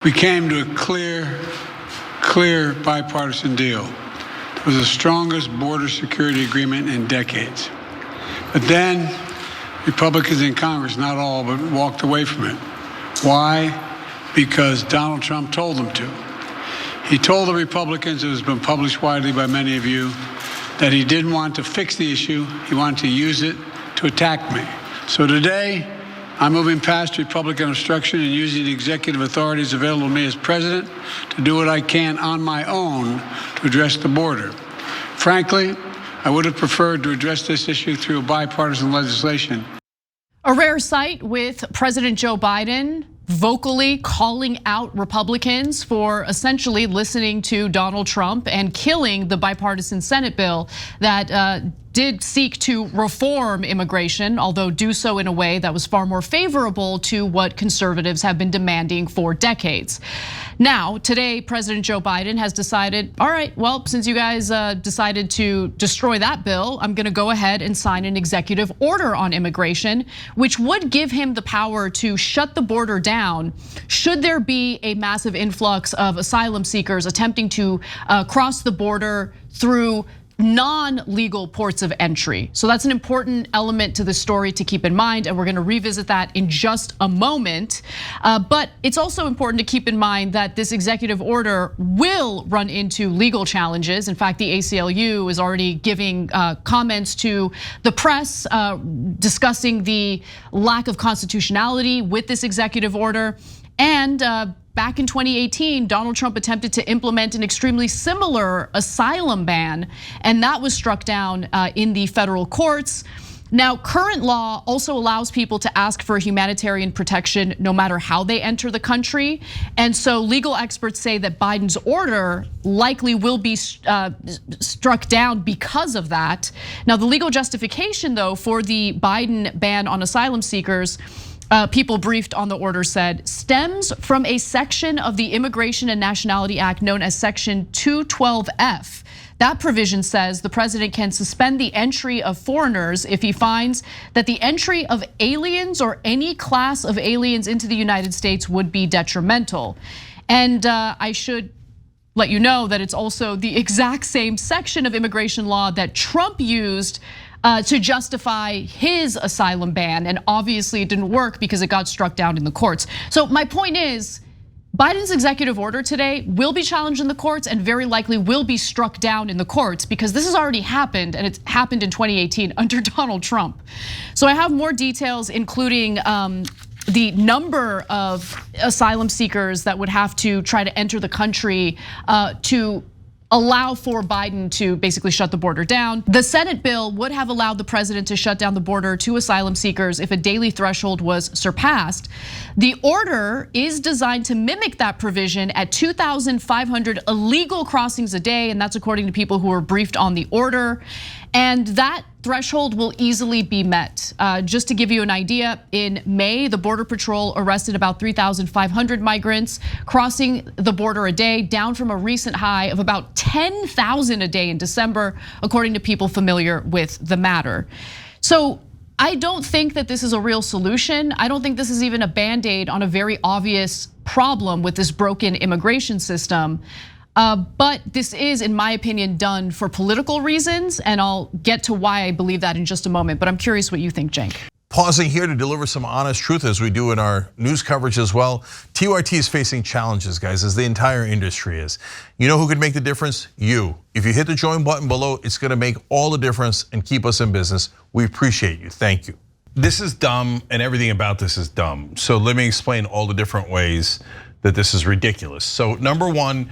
We came to a clear bipartisan deal. It was the strongest border security agreement in decades. But then Republicans in Congress, not all, but walked away from it. Why? Because Donald Trump told them to. He told the Republicans, it has been published widely by many of you, that he didn't want to fix the issue. He wanted to use it to attack me. So today, I'm moving past Republican obstruction and using the executive authorities available to me as president to do what I can on my own to address the border. Frankly, I would have preferred to address this issue through bipartisan legislation. A rare sight with President Joe Biden vocally calling out Republicans for essentially listening to Donald Trump and killing the bipartisan Senate bill that did seek to reform immigration, although do so in a way that was far more favorable to what conservatives have been demanding for decades. Now, today, President Joe Biden has decided, all right, well, since you guys decided to destroy that bill, I'm gonna go ahead and sign an executive order on immigration, which would give him the power to shut the border down should there be a massive influx of asylum seekers attempting to cross the border through non-legal ports of entry. So that's an important element to the story to keep in mind, and we're gonna revisit that in just a moment. But it's also important to keep in mind that this executive order will run into legal challenges. In fact, the ACLU is already giving comments to the press discussing the lack of constitutionality with this executive order. And back in 2018, Donald Trump attempted to implement an extremely similar asylum ban, and that was struck down in the federal courts. Now, current law also allows people to ask for humanitarian protection no matter how they enter the country. And so legal experts say that Biden's order likely will be struck down because of that. Now, the legal justification, though, for the Biden ban on asylum seekers, people briefed on the order said, stems from a section of the Immigration and Nationality Act known as Section 212F. That provision says the president can suspend the entry of foreigners if he finds that the entry of aliens or any class of aliens into the United States would be detrimental. And I should let you know that it's also the exact same section of immigration law that Trump used to justify his asylum ban, and obviously it didn't work because it got struck down in the courts. So my point is, Biden's executive order today will be challenged in the courts and very likely will be struck down in the courts because this has already happened, and it's happened in 2018 under Donald Trump. So I have more details, including the number of asylum seekers that would have to try to enter the country to allow for Biden to basically shut the border down. The Senate bill would have allowed the president to shut down the border to asylum seekers if a daily threshold was surpassed. The order is designed to mimic that provision at 2,500 illegal crossings a day, and that's according to people who were briefed on the order. And that threshold will easily be met. Just to give you an idea, in May, the Border Patrol arrested about 3,500 migrants crossing the border a day, down from a recent high of about 10,000 a day in December, according to people familiar with the matter. So I don't think that this is a real solution. I don't think this is even a Band-Aid on a very obvious problem with this broken immigration system. But this is, in my opinion, done for political reasons, and I'll get to why I believe that in just a moment. But I'm curious what you think, Cenk. Pausing here to deliver some honest truth as we do in our news coverage as well. TYT is facing challenges, guys, as the entire industry is. You know who could make the difference? You. If you hit the join button below, it's gonna make all the difference and keep us in business. We appreciate you, thank you. This is dumb and everything about this is dumb. So let me explain all the different ways that this is ridiculous. So number one,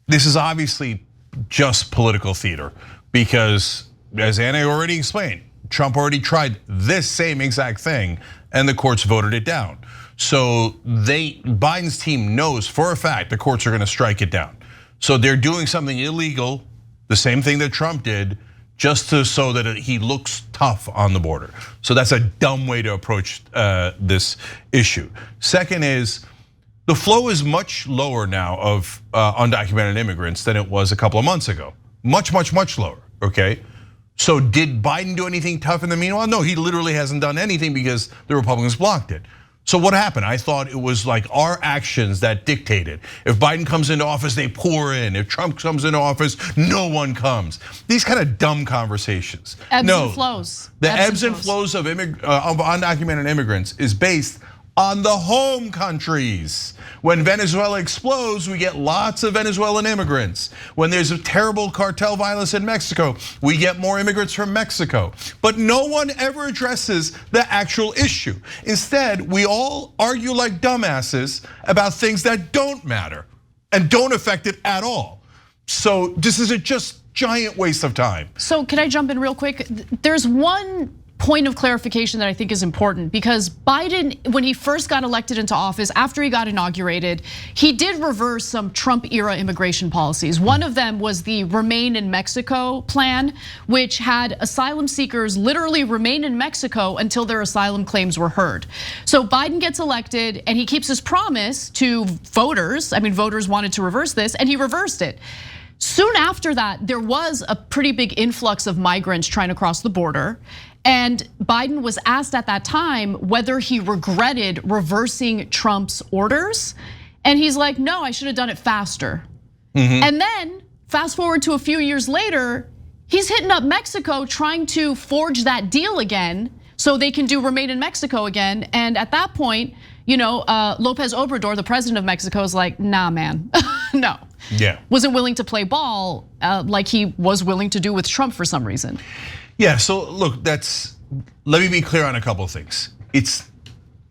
this is obviously just political theater because, as Anna already explained, Trump already tried this same exact thing and the courts voted it down. So Biden's team knows for a fact the courts are gonna strike it down. So they're doing something illegal, the same thing that Trump did, just so that he looks tough on the border. So that's a dumb way to approach this issue. Second is, the flow is much lower now of undocumented immigrants than it was a couple of months ago. Much lower, okay? So did Biden do anything tough in the meanwhile? No, he literally hasn't done anything because the Republicans blocked it. So what happened? I thought it was like our actions that dictated. If Biden comes into office, they pour in. If Trump comes into office, no one comes. These kind of dumb conversations. Ebbs and flows. The ebbs and flows of undocumented immigrants is based on the home countries. When Venezuela explodes, we get lots of Venezuelan immigrants. When there's a terrible cartel violence in Mexico, we get more immigrants from Mexico. But no one ever addresses the actual issue. Instead, we all argue like dumbasses about things that don't matter and don't affect it at all. So this is a just giant waste of time. So can I jump in real quick? There's one point of clarification that I think is important, because Biden, when he first got elected into office, after he got inaugurated, he did reverse some Trump era immigration policies. One of them was the Remain in Mexico plan, which had asylum seekers literally remain in Mexico until their asylum claims were heard. So Biden gets elected and he keeps his promise to voters. I mean, voters wanted to reverse this and he reversed it. Soon after that, there was a pretty big influx of migrants trying to cross the border. And Biden was asked at that time whether he regretted reversing Trump's orders. And he's like, no, I should have done it faster. And then fast forward to a few years later, he's hitting up Mexico trying to forge that deal again so they can do Remain in Mexico again. And at that point, Lopez Obrador, the president of Mexico, is like, nah, man, no. Yeah. Wasn't willing to play ball like he was willing to do with Trump for some reason. Yeah, so look, let me be clear on a couple of things. It's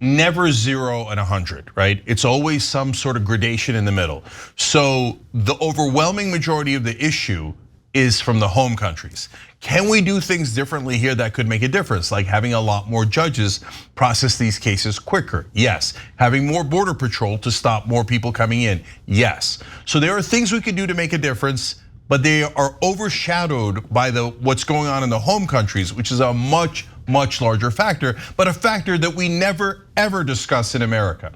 never 0 and 100, right? It's always some sort of gradation in the middle. So the overwhelming majority of the issue is from the home countries. Can we do things differently here that could make a difference? Like having a lot more judges process these cases quicker, yes. Having more border patrol to stop more people coming in, yes. So there are things we can do to make a difference, but they are overshadowed by what's going on in the home countries, which is a much, much larger factor, but a factor that we never, ever discuss in America.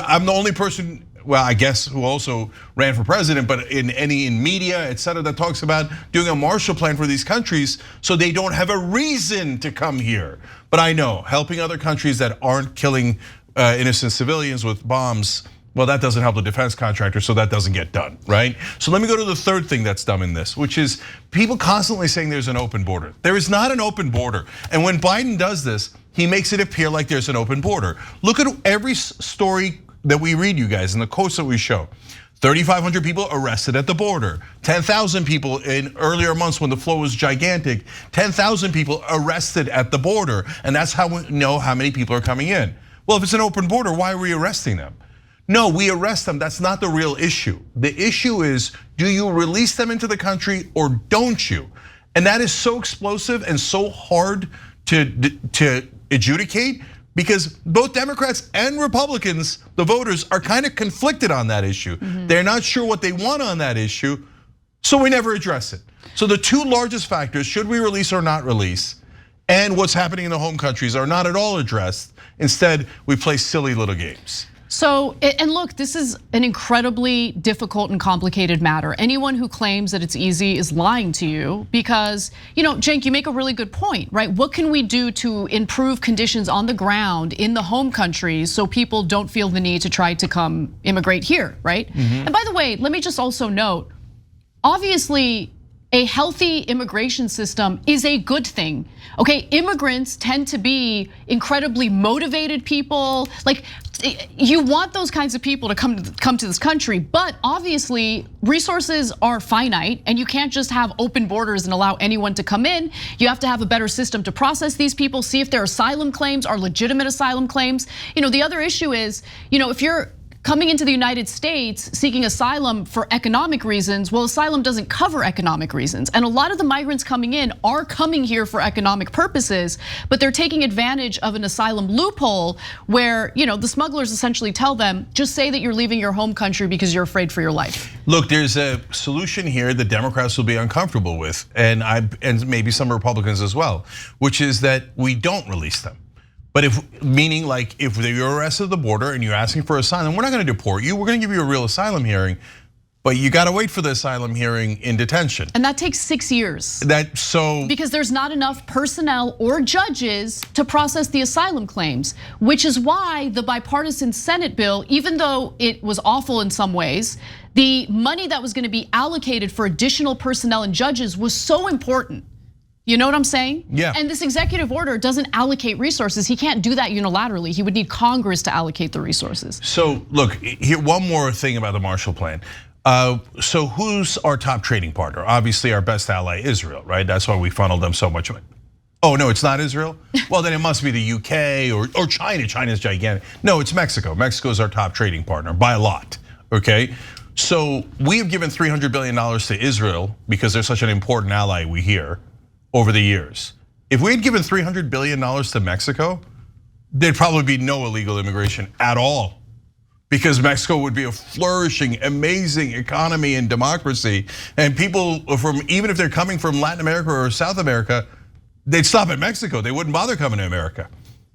I'm the only person, well, I guess, who also ran for president, but in media, et cetera, that talks about doing a Marshall Plan for these countries so they don't have a reason to come here. But I know, helping other countries that aren't killing innocent civilians with bombs, well, that doesn't help the defense contractor, so that doesn't get done, right? So let me go to the third thing that's dumb in this, which is people constantly saying there's an open border. There is not an open border. And when Biden does this, he makes it appear like there's an open border. Look at every story that we read, you guys, and the quotes that we show. 3,500 people arrested at the border. 10,000 people in earlier months when the flow was gigantic. 10,000 people arrested at the border. And that's how we know how many people are coming in. Well, if it's an open border, why are we arresting them? No, we arrest them, that's not the real issue. The issue is, do you release them into the country or don't you? And that is so explosive and so hard to adjudicate, because both Democrats and Republicans, the voters, are kind of conflicted on that issue. They're not sure what they want on that issue, so we never address it. So the two largest factors, should we release or not release, and what's happening in the home countries, are not at all addressed. Instead, we play silly little games. So, and look, this is an incredibly difficult and complicated matter. Anyone who claims that it's easy is lying to you, because, Cenk, you make a really good point, right? What can we do to improve conditions on the ground in the home countries so people don't feel the need to try to come immigrate here, right? And by the way, let me just also note, obviously, a healthy immigration system is a good thing. Okay, immigrants tend to be incredibly motivated people. Like, you want those kinds of people to come to this country, but obviously resources are finite and you can't just have open borders and allow anyone to come in. You have to have a better system to process these people, see if their asylum claims are legitimate asylum claims. The other issue is, if you're coming into the United States seeking asylum for economic reasons, well, asylum doesn't cover economic reasons. And a lot of the migrants coming in are coming here for economic purposes, but they're taking advantage of an asylum loophole where, the smugglers essentially tell them, just say that you're leaving your home country because you're afraid for your life. Look, there's a solution here that Democrats will be uncomfortable with, and maybe some Republicans as well, which is that we don't release them. But if you're arrested at the border and you're asking for asylum, we're not going to deport you. We're going to give you a real asylum hearing. But you got to wait for the asylum hearing in detention. And that takes 6 years. Because there's not enough personnel or judges to process the asylum claims, which is why the bipartisan Senate bill, even though it was awful in some ways, the money that was going to be allocated for additional personnel and judges was so important. You know what I'm saying? Yeah. And this executive order doesn't allocate resources. He can't do that unilaterally. He would need Congress to allocate the resources. So look, here, one more thing about the Marshall Plan. So who's our top trading partner? Obviously our best ally, Israel, right? That's why we funneled them so much. Oh no, it's not Israel? Well, then it must be the UK or China. China's gigantic. No, it's Mexico. Mexico is our top trading partner by a lot, okay? So we have given $300 billion to Israel because they're such an important ally, we hear, over the years. If we had given $300 billion to Mexico, there'd probably be no illegal immigration at all, because Mexico would be a flourishing, amazing economy and democracy. And people from, even if they're coming from Latin America or South America, they'd stop at Mexico. They wouldn't bother coming to America.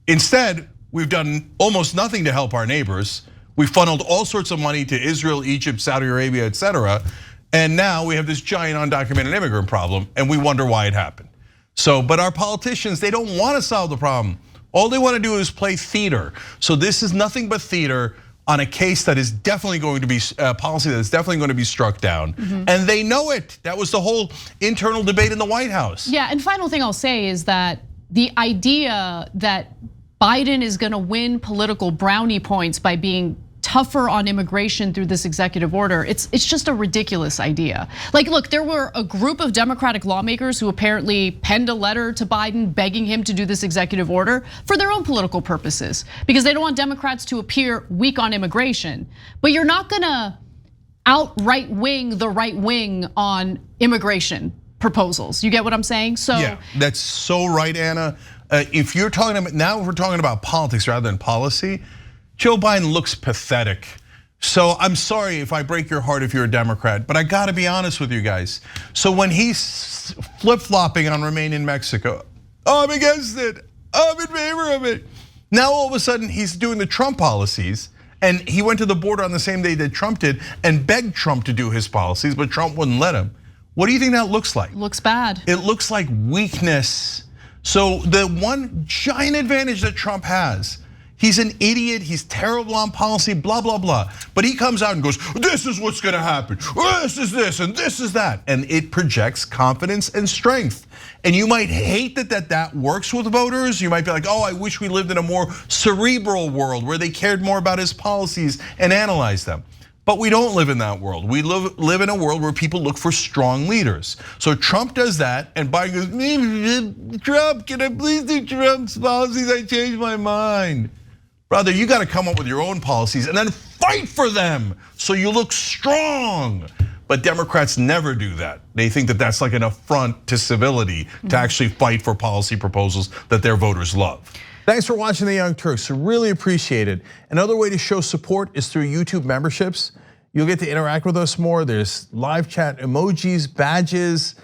Instead, we've done almost nothing to help our neighbors. We funneled all sorts of money to Israel, Egypt, Saudi Arabia, etc. And now we have this giant undocumented immigrant problem, and we wonder why it happened. So, but our politicians, they don't want to solve the problem. All they want to do is play theater. So this is nothing but theater on a case that is definitely going to be a policy that is definitely going to be struck down. And they know it. That was the whole internal debate in the White House. Yeah, and final thing I'll say is that the idea that Biden is going to win political brownie points by being tougher on immigration through this executive order, it's just a ridiculous idea. Like, look, there were a group of Democratic lawmakers who apparently penned a letter to Biden begging him to do this executive order for their own political purposes, because they don't want Democrats to appear weak on immigration. But you're not gonna outright wing the right wing on immigration proposals. You get what I'm saying? So yeah, that's so right, Anna. If you're talking about, now if we're talking about politics rather than policy, Joe Biden looks pathetic. So I'm sorry if I break your heart if you're a Democrat, but I gotta be honest with you guys. So when he's flip-flopping on remain in Mexico, I'm against it, I'm in favor of it. Now all of a sudden he's doing the Trump policies, and he went to the border on the same day that Trump did and begged Trump to do his policies, but Trump wouldn't let him. What do you think that looks like? Looks bad. It looks like weakness. So the one giant advantage that Trump has, he's an idiot, he's terrible on policy, blah, blah, blah. But he comes out and goes, this is what's gonna happen. This is this and this is that. And it projects confidence and strength. And you might hate that works with voters. You might be like, oh, I wish we lived in a more cerebral world where they cared more about his policies and analyzed them. But we don't live in that world. We live in a world where people look for strong leaders. So Trump does that, and Biden goes, Trump, can I please do Trump's policies? I changed my mind. Brother, you got to come up with your own policies and then fight for them so you look strong. But Democrats never do that. They think that that's like an affront to civility to actually fight for policy proposals that their voters love. Thanks for watching The Young Turks, really appreciate it. Another way to show support is through YouTube memberships. You'll get to interact with us more. There's live chat emojis, badges.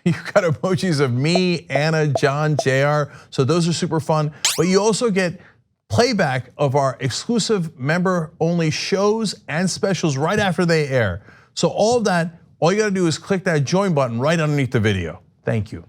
You've got emojis of me, Anna, John, JR. So those are super fun. But you also get playback of our exclusive member-only shows and specials right after they air. So all of that, all you gotta do is click that join button right underneath the video. Thank you.